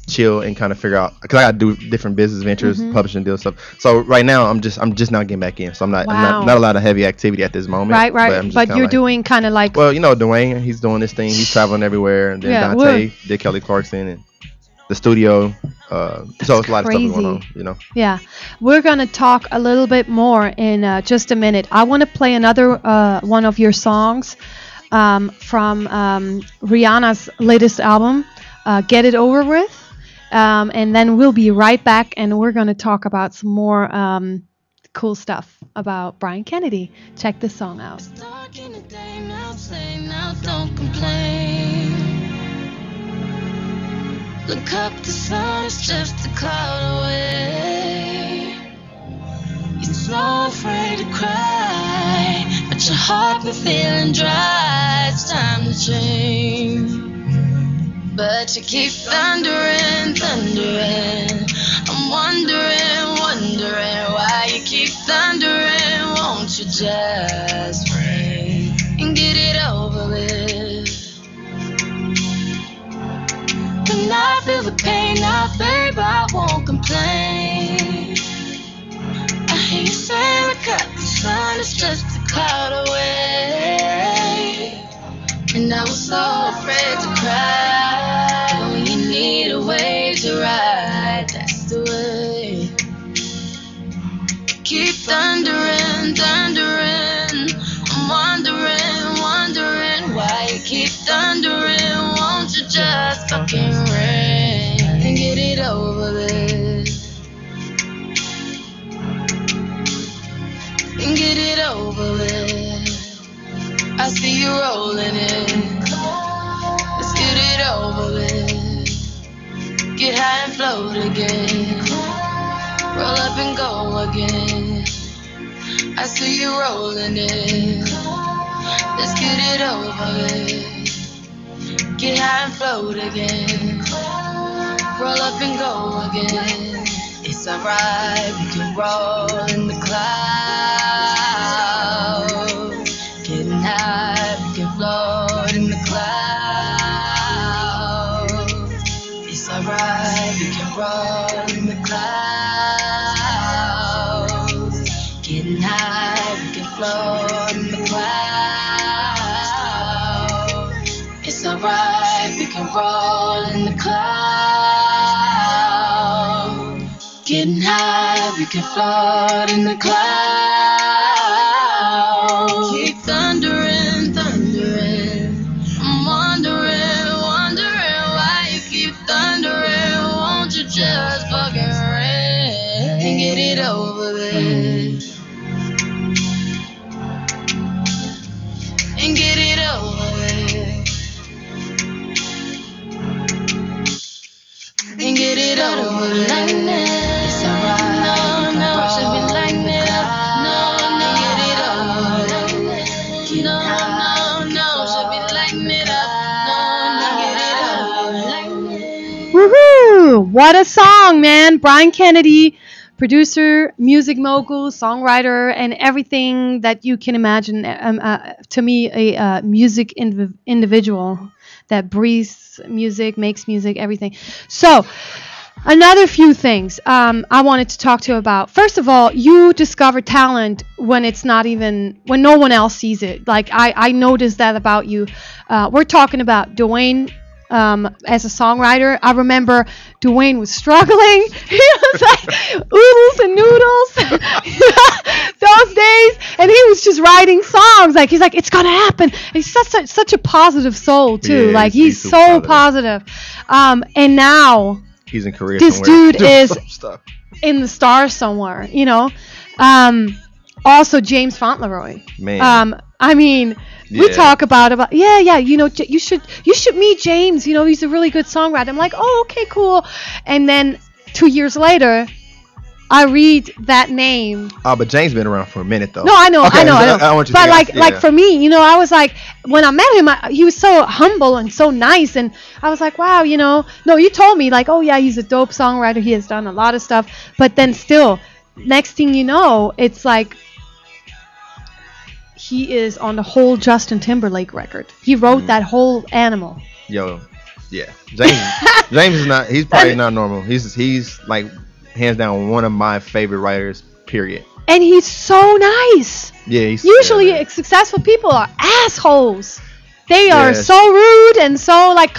chill and kind of figure out, because I got to do different business ventures, publishing deals, stuff. So right now I'm just now getting back in. So I'm not a lot of heavy activity at this moment. Right. But you're doing kind of like. Well, you know, Dwayne, he's doing this thing. He's traveling everywhere, and then Dante did Kelly Clarkson and the studio. So it's a lot of stuff going on, you know. Yeah, we're gonna talk a little bit more in just a minute. I want to play another one of your songs from Rihanna's latest album, "Get It Over With," and then we'll be right back, and we're gonna talk about some more cool stuff about Brian Kennedy. Check this song out. Look up, the sun is just a cloud away. You're so afraid to cry, but your heart been feeling dry. It's time to change, but you keep thundering. I'm wondering why you keep thundering. Won't you just pray and get it over with? And I feel the pain now, babe, I won't complain. I hear you say, look up, the sun is just a cloud away. And I was so afraid to cry. When you need a wave to ride, that's the way. Keep thundering. I'm wondering why you keep thundering. Won't you just fucking rain and get it over with? And get it over with. I see you rolling in. Let's get it over with. Get high and float again. Roll up and go again. I see you rolling in. Let's get it over with. Get high and float again. Roll up and go again. It's alright, we can roll in the clouds. Getting high, we can float in the clouds. It's alright, we can roll in the clouds. Getting high, we can float in the clouds. It's alright, we can roll in the clouds. Getting high, we can float in the clouds. Keep thundering. I'm wondering why you keep thundering. Won't you just fucking rain and get it over with? And get it over with. And get it over with. Like that. It's alright. No, should be like that. No, get it over with. No, should be like that. No, get it over. Woohoo! What a song, man! Brian Kennedy, producer, music mogul, songwriter, and everything that you can imagine. To me, a music individual that breathes music, makes music, everything. So, another few things I wanted to talk to you about. First of all, you discover talent when when no one else sees it. Like I noticed that about you. We're talking about Dwayne as a songwriter. I remember Dwayne was struggling. He was like oodles and noodles those days, and he was just writing songs. Like he's like, it's gonna happen. He's such a positive soul too. Yeah, like he's so super positive. And now he's in Korea. This somewhere dude doing is some stuff. in the stars somewhere. You know. Also James Fauntleroy. Man. I mean, we Yeah. talk about yeah, you know, you should meet James. You know, he's a really good songwriter. I'm like, oh, okay, cool. And then 2 years later, I read that name. Oh, but James been around for a minute though. No, I know. Okay, I want you to but think like for me, you know, I was like, when I met him, he was so humble and so nice, and I was like, wow, you know. No, you told me like, oh yeah, he's a dope songwriter. He has done a lot of stuff, but then still, next thing you know, it's like. He is on the whole Justin Timberlake record. He wrote that whole Animal. Yo, yeah. James is not. He's probably not normal. He's like hands down one of my favorite writers. Period. And he's so nice. Yeah. Usually, successful people are assholes. They are Yes. so rude and so like,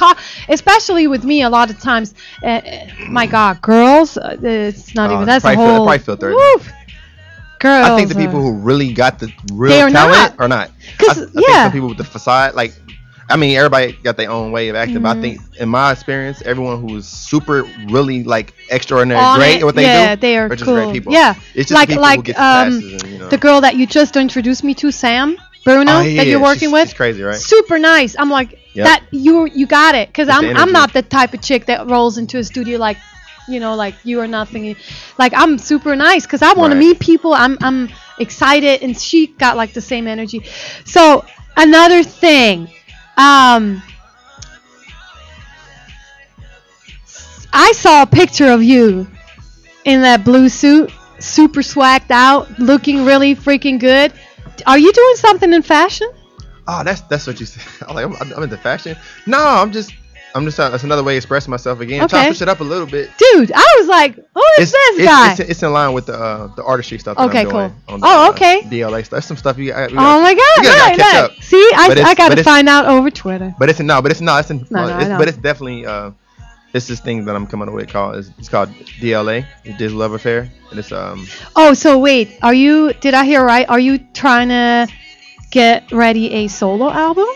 especially with me. A lot of times, my God, girls. It's not even. That's a whole. Probably filter. Woof. Girls. I think the people who really got the They real are talent not. are not. I 'Cause, think yeah. some people with the facade, like, I mean, everybody got their own way of acting, but I think, in my experience, everyone who is super, really, like, extraordinary, On great it. at what they Yeah, do, they are just cool. great people. Yeah. It's just like people who get the passes and, you know. the girl that you just introduced me to, Sam Bruno, Oh, yeah, that you're yeah. working with. She's crazy, right? Super nice. I'm like, Yep. that you got it, because It's the I'm energy. not the type of chick that rolls into a studio like, you know, like you are nothing. Like I'm super nice because I want to Right. meet people. I'm excited, and she got like the same energy. So another thing, I saw a picture of you in that blue suit, super swagged out, looking really freaking good. Are you doing something in fashion? Oh, that's what you said. I'm like, I'm into fashion. No, I'm just that's another way of expressing myself again. Trying Okay. to switch it up a little bit. Dude, I was like, who is this guy? It's in line with the artistry stuff that Okay, I'm doing. cool. On the, Oh, okay. DLA stuff. There's some stuff you got. Oh my God! you gotta Right, catch right. up. See, But I got to it's- find out over Twitter. But it's no, I know. I But it's definitely it's this thing that I'm coming up with called it's called DLA, Digital Love Affair, and it's Oh, so wait, did I hear right? Are you trying to get ready a solo album?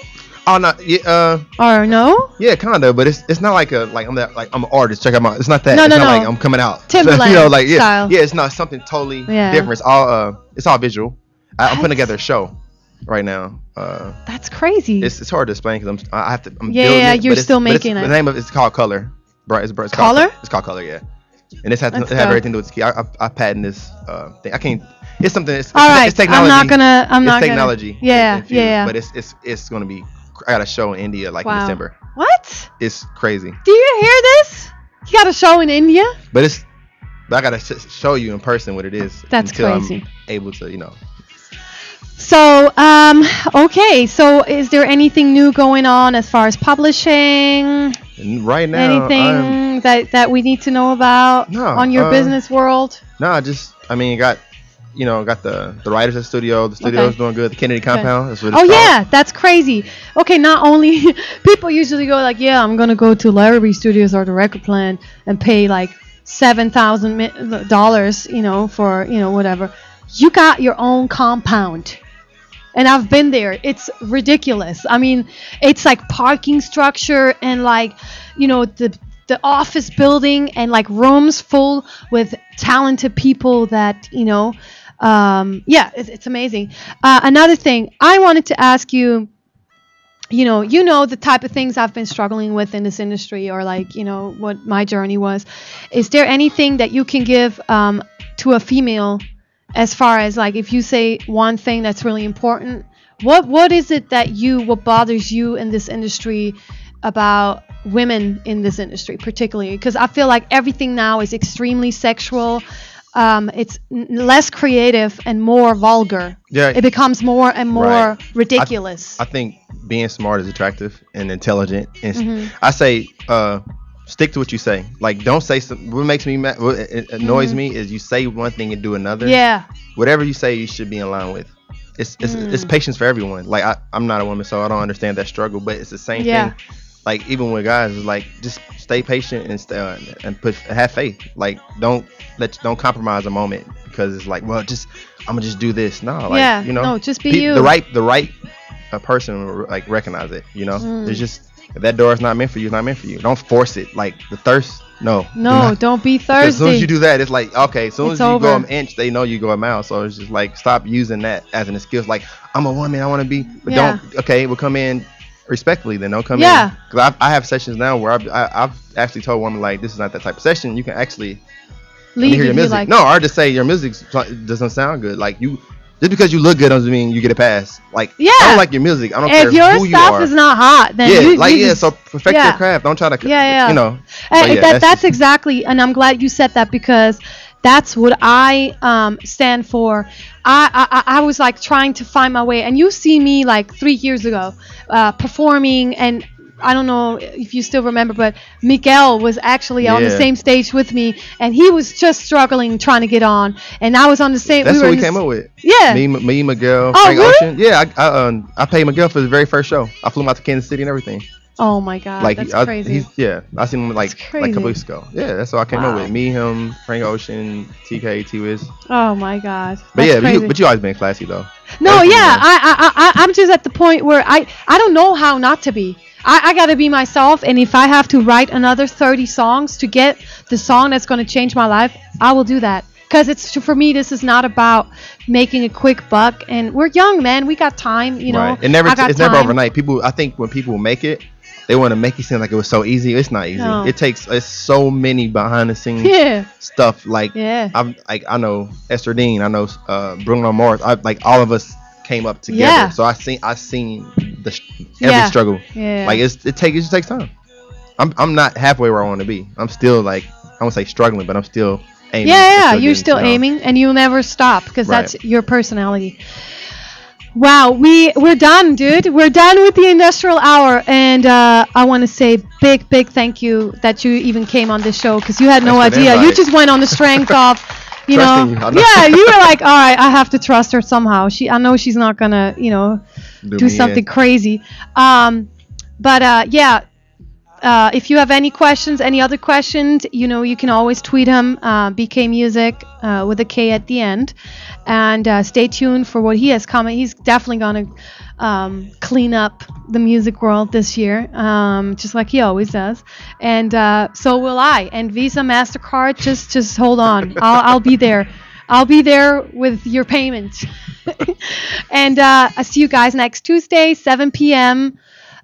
oh no yeah Or no? yeah kinda, but it's not like I'm an artist. Check out my it's not that. No, it's no, not no. like I'm coming out. Timberland you know, like style. yeah, it's not something totally Yeah. different. It's all visual. I'm putting together a show right now. That's crazy. It's hard to explain because I'm building Yeah, it, you're but still but making it. The name of it's called Color. It's Color? It's called Color, yeah. And it has That's everything to do with ski. I patent this thing. I can't. It's something. All right, It's technology. I'm not It's technology. Gonna, yeah, infused, yeah. But it's gonna be. I got a show in India like in Wow. December. What? It's crazy. Do you hear this? You got a show in India? But I gotta show you in person what it is. That's until crazy. I'm able to, So, okay. So, is there anything new going on as far as publishing? And right now, Anything that we need to know about No, on your business world? got the writers at the studio. The studio's Okay. doing good. The Kennedy Compound. That's what it's Oh called. yeah, that's crazy. Okay, not only people usually go like, yeah, I'm gonna go to Larrabee Studios or the Record Plant and pay like $7,000, for whatever. You got your own compound. And I've been there. It's ridiculous. I mean, it's like parking structure and like, the office building and like rooms full with talented people that, it's amazing. Another thing I wanted to ask you, the type of things I've been struggling with in this industry, or like, what my journey was. Is there anything that you can give to a female, as far as like, if you say one thing that's really important, what is it what bothers you in this industry about women in this industry particularly? Because I feel like everything now is extremely sexual. It's less creative and more vulgar. Yeah. It becomes more and more Right. ridiculous. I think being smart is attractive and intelligent. And Mhm. I say, stick to what you say. Like, don't say something. What makes me mad, what annoys me is you say one thing and do another. Yeah. Whatever you say, you should be in line with. It's patience for everyone. Like, I'm not a woman, so I don't understand that struggle. But it's the same Yeah. thing like even with guys, it's like just stay patient and have faith. Like don't compromise a moment because it's like, well, I'm gonna just do this. No, like no, just be you. The right person will like recognize it. It's just if that door is not meant for you, it's not meant for you. Don't force it. Like the thirst. No, don't be thirsty. As soon as you do that, it's like, okay, as soon as you over. go an inch, they know you go a mile. So it's just like, stop using that as an excuse. Like, I'm a woman, I want to be, but we'll come in respectfully, then don't come in. Because I have sessions now where I've actually told women, like, this is not that type of session. You can actually hear your music. No, or just say your music doesn't sound good. Like, just because you look good doesn't mean you get a pass. Like, I don't like your music. I don't care who you are. If your stuff is not hot, then so perfect your craft. Don't try to, that's exactly, and I'm glad you said that because that's what I stand for. I was like trying to find my way, and you see me like 3 years ago performing, and I don't know if you still remember, but Miguel was actually on the same stage with me, and he was just struggling trying to get on, and I was on the same. That's what we came up with. Yeah. Me, Miguel, oh, Frank really? Ocean. Yeah, I paid Miguel for his very first show. I flew him out to Kansas City and everything. Oh my God, like, that's crazy. I seen him like a couple weeks ago. Yeah, that's what I came up with. Me, him, Frank Ocean, TK, T-Wiz. Oh my God. But but you always been classy though. No, I'm just at the point where I don't know how not to be. I got to be myself, and if I have to write another 30 songs to get the song that's going to change my life, I will do that. Because for me, this is not about making a quick buck, and we're young, man. We got time, you know. Right. It's never overnight. I think when people make it, they want to make it seem like it was so easy. It's not easy. No. It's so many behind the scenes stuff. Like I know Esther Dean, I know Bruno Mars. All of us came up together. Yeah. So I seen every struggle. Yeah. Like it just takes time. I'm not halfway where I want to be. I'm still like, I won't say struggling, but I'm still aiming. You're still aiming, and you'll never stop because that's your personality. Wow, we're done, dude. We're done with the Industrial Hour, and I want to say big thank you that you even came on this show because you had no idea. You just went on the strength of, you know. You were like, all right, I have to trust her somehow. I know she's not gonna, do something crazy. If you have any other questions, you can always tweet him, BK Music with a K at the end, and stay tuned for what he has coming. He's definitely gonna clean up the music world this year, just like he always does, and so will I. And Visa, MasterCard, just hold on. I'll be there. I'll be there with your payment. And I see you guys next Tuesday, 7 p.m.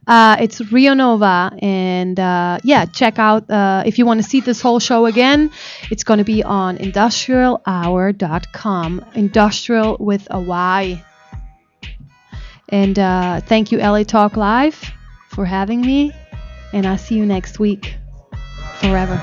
It's Rio Nova, and check out if you want to see this whole show again. It's going to be on industrialhour.com, industrial with a Y. And thank you, LA Talk Live, for having me, and I'll see you next week. Forever.